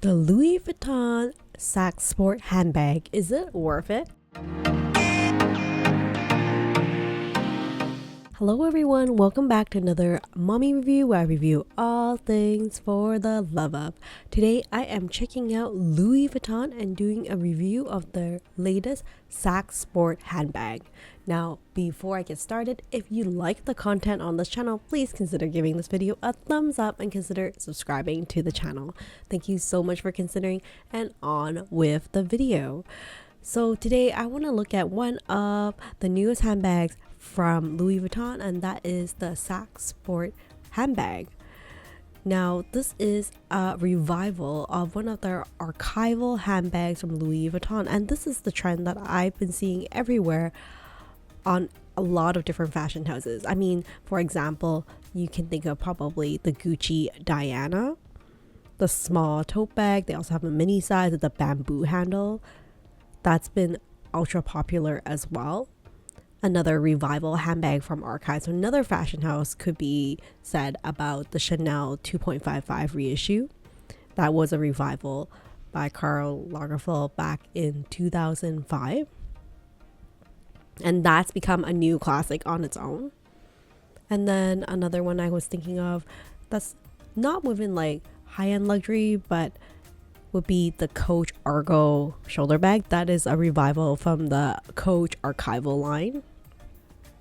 The Louis Vuitton Sac Sport handbag, is it worth it? Hello everyone, welcome back to another mommy review where I review all things for the love of. Today I am checking out Louis Vuitton and doing a review of their latest Sac Sport handbag. Now before I get started, if you like the content on this channel, please consider giving this video a thumbs up and consider subscribing to the channel. Thank you so much for considering, and on with the video. So today I want to look at one of the newest handbags from Louis Vuitton, and that is the Sac Sport handbag. Now this is a revival of one of their archival handbags from Louis Vuitton, and this is the trend that I've been seeing everywhere on a lot of different fashion houses. I mean, for example, you can think of probably the Gucci Diana, the small tote bag. They also have a mini size with the bamboo handle. That's been ultra popular as well. Another revival handbag from archives, so another fashion house could be said about the Chanel 2.55 reissue. That was a revival by Karl Lagerfeld back in 2005. And that's become a new classic on its own. And then another one I was thinking of that's not within like high-end luxury, but would be the Coach Argo shoulder bag. That is a revival from the Coach archival line.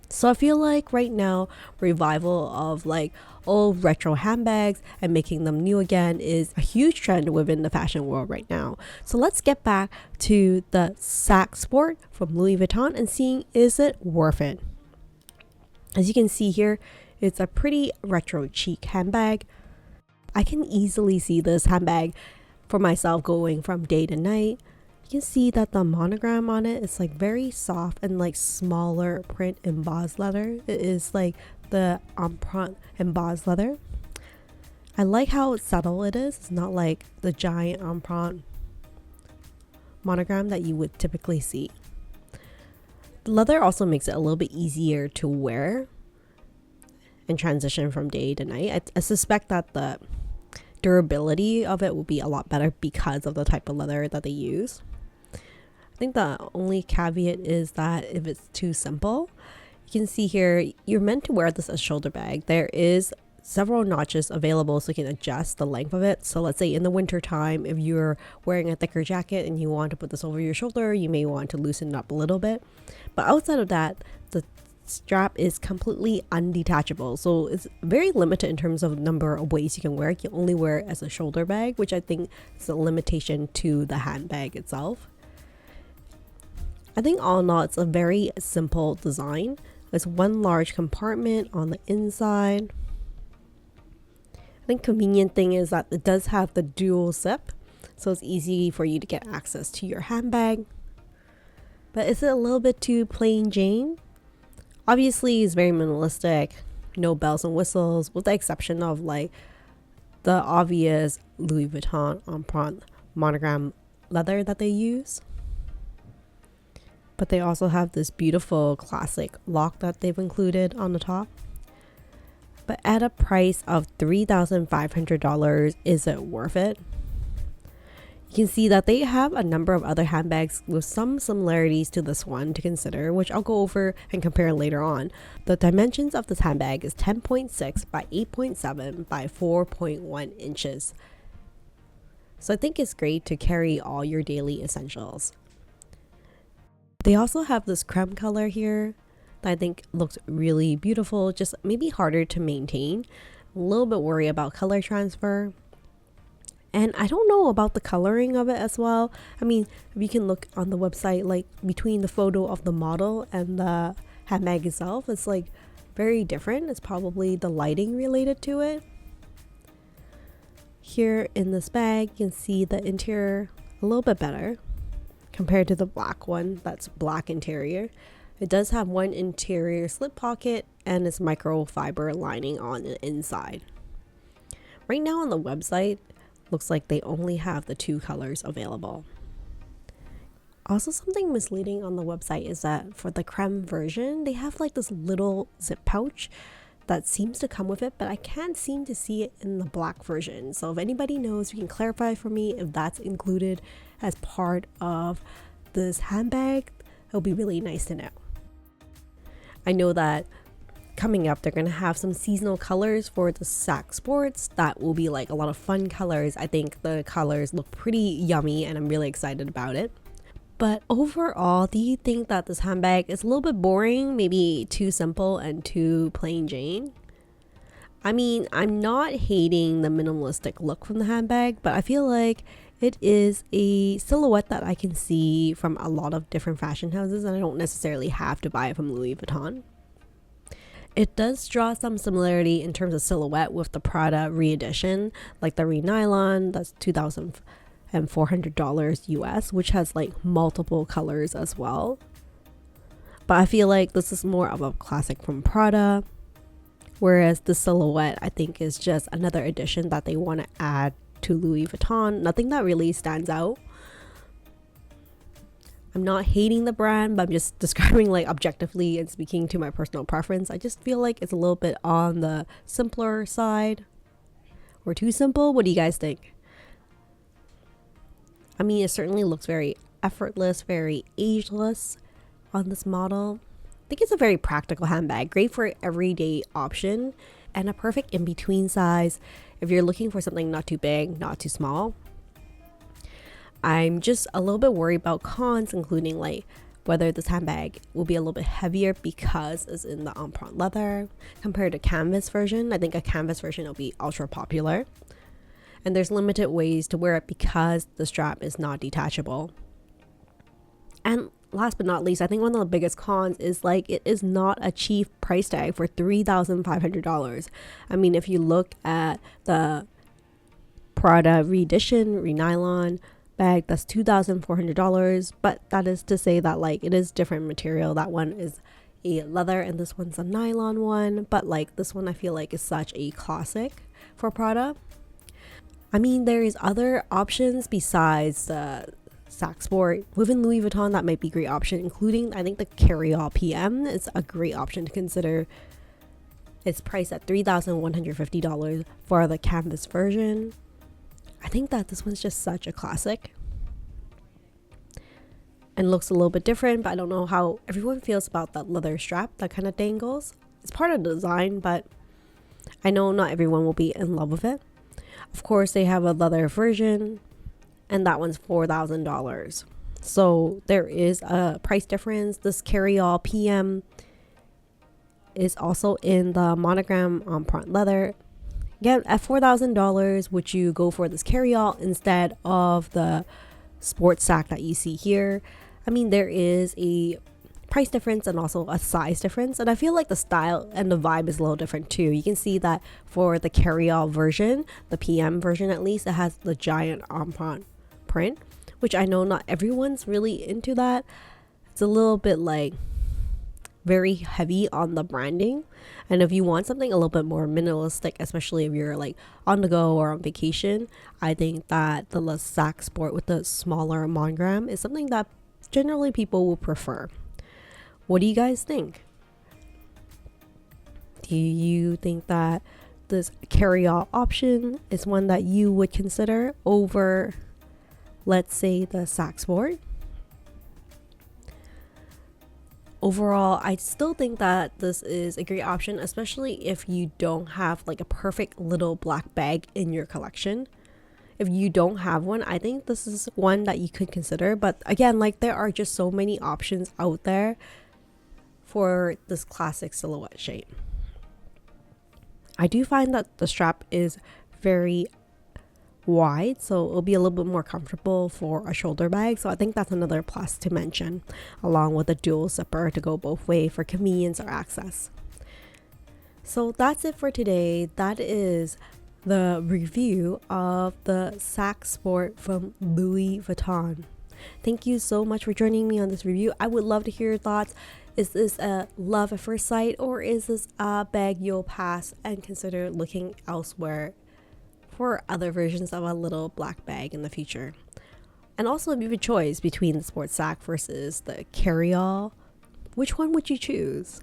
So I feel like right now, revival of like old retro handbags and making them new again is a huge trend within the fashion world right now. So let's get back to the Sac Sport from Louis Vuitton and seeing, is it worth it? As you can see here, it's a pretty retro chic handbag. I can easily see this handbag for myself going from day to night. You can see that the monogram on it is like very soft and like smaller print embossed leather. It is like the empreinte embossed leather. I like how subtle it is. It's not like the giant empreinte monogram that you would typically see. The leather also makes it a little bit easier to wear and transition from day to night. I suspect that the durability of it will be a lot better because of the type of leather that they use. I think the only caveat is that if it's too simple, you can see here, you're meant to wear this as a shoulder bag. There is several notches available so you can adjust the length of it. So let's say in the winter time, if you're wearing a thicker jacket and you want to put this over your shoulder, you may want to loosen it up a little bit. But outside of that, the strap is completely undetachable, so it's very limited in terms of number of ways you can wear it. You can only wear it as a shoulder bag, which I think is a limitation to the handbag itself. I think all in all, it's a very simple design. There's one large compartment on the inside. I think convenient thing is that it does have the dual zip, so it's easy for you to get access to your handbag. But is it a little bit too plain Jane? Obviously, it's very minimalistic, no bells and whistles, with the exception of like the obvious Louis Vuitton empreinte monogram leather that they use. But they also have this beautiful classic lock that they've included on the top. But at a price of $3,500, is it worth it? You can see that they have a number of other handbags with some similarities to this one to consider, which I'll go over and compare later on. The dimensions of this handbag is 10.6 by 8.7 by 4.1 inches. So I think it's great to carry all your daily essentials. They also have this creme color here that I think looks really beautiful, just maybe harder to maintain. A little bit worried about color transfer. And I don't know about the coloring of it as well. I mean, if you can look on the website, like between the photo of the model and the handbag itself, it's like very different. It's probably the lighting related to it. Here in this bag, you can see the interior a little bit better compared to the black one that's black interior. It does have one interior slip pocket and its microfiber lining on the inside. Right now on the website, looks like they only have the two colors available. Also, something misleading on the website is that for the creme version, they have like this little zip pouch that seems to come with it, but I can't seem to see it in the black version. So if anybody knows, you can clarify for me if that's included as part of this handbag. It'll be really nice to know. I know that coming up, they're going to have some seasonal colors for the Sac Sports that will be like a lot of fun colors. I think the colors look pretty yummy and I'm really excited about it. But overall, do you think that this handbag is a little bit boring, maybe too simple and too plain Jane? I mean, I'm not hating the minimalistic look from the handbag, but I feel like it is a silhouette that I can see from a lot of different fashion houses, and I don't necessarily have to buy it from Louis Vuitton. It does draw some similarity in terms of silhouette with the Prada re-edition, like the re-nylon, that's $2,400 US, which has like multiple colors as well. But I feel like this is more of a classic from Prada, whereas the silhouette I think is just another addition that they want to add to Louis Vuitton. Nothing that really stands out. I'm not hating the brand, but I'm just describing like objectively and speaking to my personal preference. I just feel like it's a little bit on the simpler side, or too simple. What do you guys think? I mean, it certainly looks very effortless, very ageless on this model. I think it's a very practical handbag, great for everyday option, and a perfect in-between size if you're looking for something not too big, not too small. I'm just a little bit worried about cons, including like whether this handbag will be a little bit heavier because it's in the empreinte leather compared to canvas version. I think a canvas version will be ultra popular, and there's limited ways to wear it because the strap is not detachable. And last but not least, I think one of the biggest cons is like it is not a cheap price tag for $3,500. I mean, if you look at the Prada re-edition, re-nylon bag, that's $2,400, but that is to say that like it is different material. That one is a leather and this one's a nylon one, but like this one I feel like is such a classic for Prada. I mean, there is other options besides the Sac Sport within Louis Vuitton that might be a great option, including I think the Carryall PM is a great option to consider. It's priced at $3,150 for the canvas version. I think that this one's just such a classic and looks a little bit different, but I don't know how everyone feels about that leather strap that kind of dangles. It's part of the design, but I know not everyone will be in love with it. Of course, they have a leather version, and that one's $4,000. So there is a price difference. This Carryall PM is also in the Monogram empreinte leather. Again, at $4,000, would you go for this Carryall instead of the sports sack that you see here? I mean, there is a price difference and also a size difference, and I feel like the style and the vibe is a little different too. You can see that for the Carryall version, the PM version at least, it has the giant empreinte print, which I know not everyone's really into that. It's a little bit like very heavy on the branding, and if you want something a little bit more minimalistic, especially if you're like on the go or on vacation, I think that the Sac Sport with the smaller monogram is something that generally people will prefer. What do you guys think? Do you think that this Carryall option is one that you would consider over, let's say, the Sac Sport? Overall, I still think that this is a great option, especially if you don't have like a perfect little black bag in your collection. If you don't have one, I think this is one that you could consider. But again, like there are just so many options out there for this classic silhouette shape. I do find that the strap is very wide, so it'll be a little bit more comfortable for a shoulder bag, so I think that's another plus to mention, along with a dual zipper to go both ways for convenience or access. So that's it for today. That is the review of the Sac Sport from Louis Vuitton. Thank you so much for joining me on this review. I would love to hear your thoughts. Is this a love at first sight, or is this a bag you'll pass and consider looking elsewhere for other versions of a little black bag in the future? And also, if you have a choice between the sports sack versus the Carryall, which one would you choose?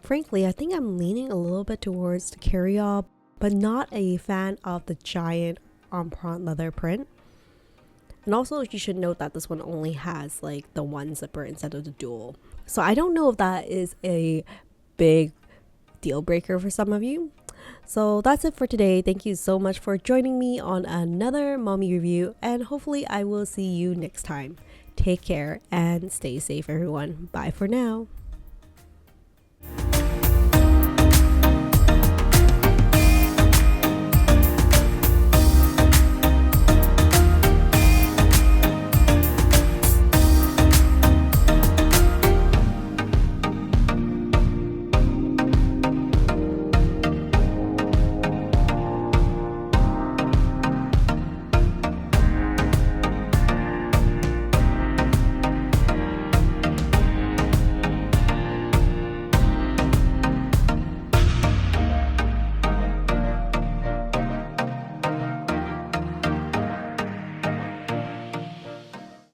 frankly, I think I'm leaning a little bit towards the carry-all, but not a fan of the giant print leather print. And also, you should note that this one only has like the one zipper instead of the dual. So I don't know if that is a big deal breaker for some of you. So that's it for today. Thank you so much for joining me on another mommy review, and hopefully I will see you next time. Take care and stay safe, everyone. Bye for now.